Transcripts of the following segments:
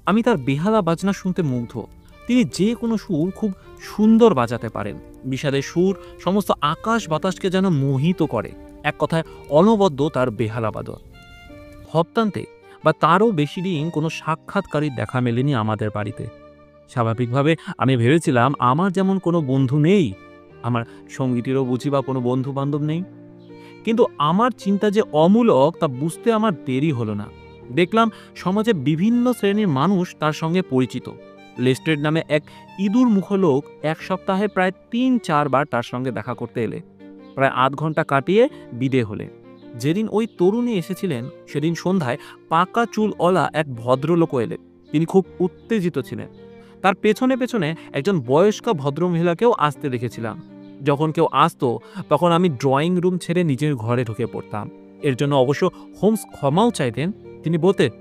আমি তার বেহালা বাজনা শুনতে মুগ্ধ। তিনি যে কোনো সুর খুব সুন্দর বাজাতে পারেন। বিষাদের সুর সমস্ত আকাশ বাতাসকে যেন মোহিত করে। এক কথায় অনবদ্য তার বেহালা বাদন। হপ্তান্তে বা তারও বেশি দিন কোনো সাক্ষাৎকারীর দেখা মেলেনি আমাদের বাড়িতে। স্বাভাবিকভাবে আমি ভেবেছিলাম আমার যেমন কোনো বন্ধু নেই, আমার সঙ্গীটিরও বুঝি বা কোনো বন্ধু বান্ধব নেই। কিন্তু আমার চিন্তা যে অমূলক তা বুঝতে আমার দেরি হলো না। দেখলাম সমাজে বিভিন্ন শ্রেণীর মানুষ তার সঙ্গে পরিচিত। লেস্ট্রেড নামে এক ইঁদুর মুখ লোক এক সপ্তাহে প্রায় ৩-৪ বার তার সঙ্গে দেখা করতে এলে, প্রায় আধ ঘন্টা কাটিয়ে বিদে হলে। যেদিন ওই তরুণী এসেছিলেন সেদিন সন্ধ্যায় পাকা চুলওয়ালা এক ভদ্রলোকও এলেন। তিনি খুব উত্তেজিত ছিলেন। তার পেছনে পেছনে একজন বয়স্কা ভদ্রমহিলাকেও আসতে দেখেছিলাম। যখন কেউ আসতো তখন আমি ড্রয়িং রুম ছেড়ে নিজের ঘরে ঢুকে পড়তাম। এর জন্য অবশ্য হোমস ক্ষমাও চাইতেন। তিনি বলতেন,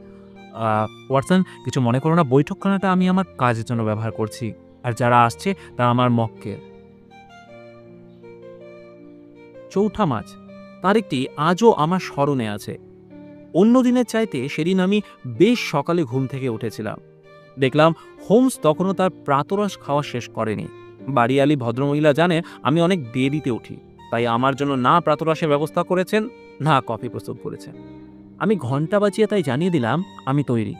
ওয়াটসন, কিছু মনে করো না, বৈঠকখানাটা আমি আমার কাজের জন্য ব্যবহার করছি, আর যারা আসছে তারা আমার মক্কেল। ৪ঠা মার্চ তারিখটি আজও আমার স্মরণে আছে। অন্য দিনের চাইতে সেদিন আমি বেশ সকালে ঘুম থেকে উঠেছিলাম। দেখলাম হোমস তখনও তার প্রাতরাশ খাওয়া শেষ করেনি। বাড়িয়ালি ভদ্রমহিলা জানে আমি অনেক দেরিতে উঠি, তাই আমার জন্য না প্রাতরাশের ব্যবস্থা করেছেন, না কফি প্রস্তুত করেছেন। আমি ঘন্টা বাজিয়ে তাই জানিয়ে দিলাম আমি তৈরি।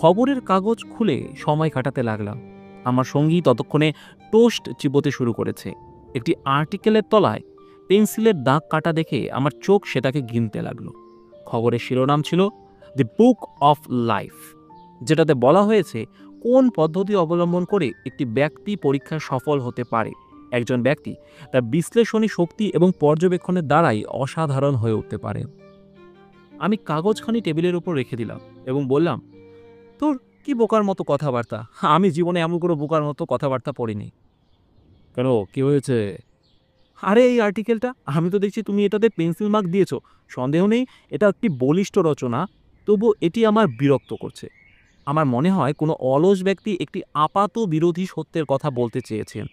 খবরের কাগজ খুলে সময় কাটাতে লাগলাম। আমার সঙ্গী ততক্ষণে টোস্ট চিবোতে শুরু করেছে। একটি আর্টিকেলের তলায় পেন্সিলের দাগ কাটা দেখে আমার চোখ সেটাকে গিনতে লাগলো। খবরের শিরোনাম ছিল দ্য বুক অফ লাইফ, যেটাতে বলা হয়েছে কোন পদ্ধতি অবলম্বন করে একটি ব্যক্তি পরীক্ষায় সফল হতে পারে। একজন ব্যক্তি তার বিশ্লেষণী শক্তি এবং পর্যবেক্ষণের দ্বারাই অসাধারণ হয়ে উঠতে পারে। আমি কাগজখানি টেবিলের উপর রেখে দিলাম এবং বললাম, তোর কি বোকার মতো কথাবার্তা! আমি জীবনে এমন কোনো বোকার মতো কথাবার্তা পড়িনি। কেন, কি হয়েছে? আরে এই আর্টিকেলটা, আমি তো দেখছি তুমি এটাতে পেন্সিল মার্ক দিয়েছো। সন্দেহ নেই এটা একটি বলিষ্ঠ রচনা, তবু এটি আমার বিরক্ত করছে। আমার মনে হয় কোনো অলস ব্যক্তি একটি আপাত বিরোধী সত্যের কথা বলতে চেয়েছেন।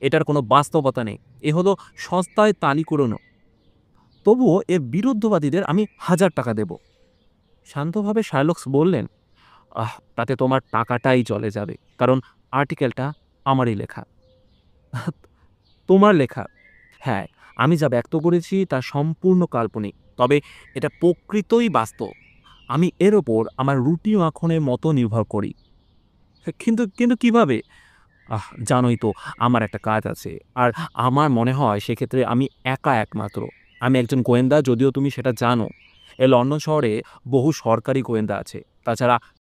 এটার কোনো বাস্তবতা নেই। এ হলো সস্তায় তালি কুড়োনো। তবুও এর বিরুদ্ধবাদীদের আমি ১,০০০ টাকা দেব। শান্তভাবে শার্লক্স বললেন, তাতে তোমার টাকাটাই চলে যাবে, কারণ আর্টিকেলটা আমারই লেখা। তোমার লেখা? হ্যাঁ, আমি যা ব্যক্ত করেছি তা সম্পূর্ণ কাল্পনিক, তবে এটা প্রকৃতই বাস্তব। আমি এর ওপর আমার রুটি মাখনের মতো নির্ভর করি। কিন্তু কিন্তু কিভাবে? জানোই তো আমার একটা কাজ আছে, আর আমার মনে হয় সেক্ষেত্রে আমি একা একমাত্র। আমি একজন গোয়েন্দা, যদিও তুমি সেটা জানো। লন্ডন শহরে বহু সরকারি গোয়েন্দা আছে। তাছাড়া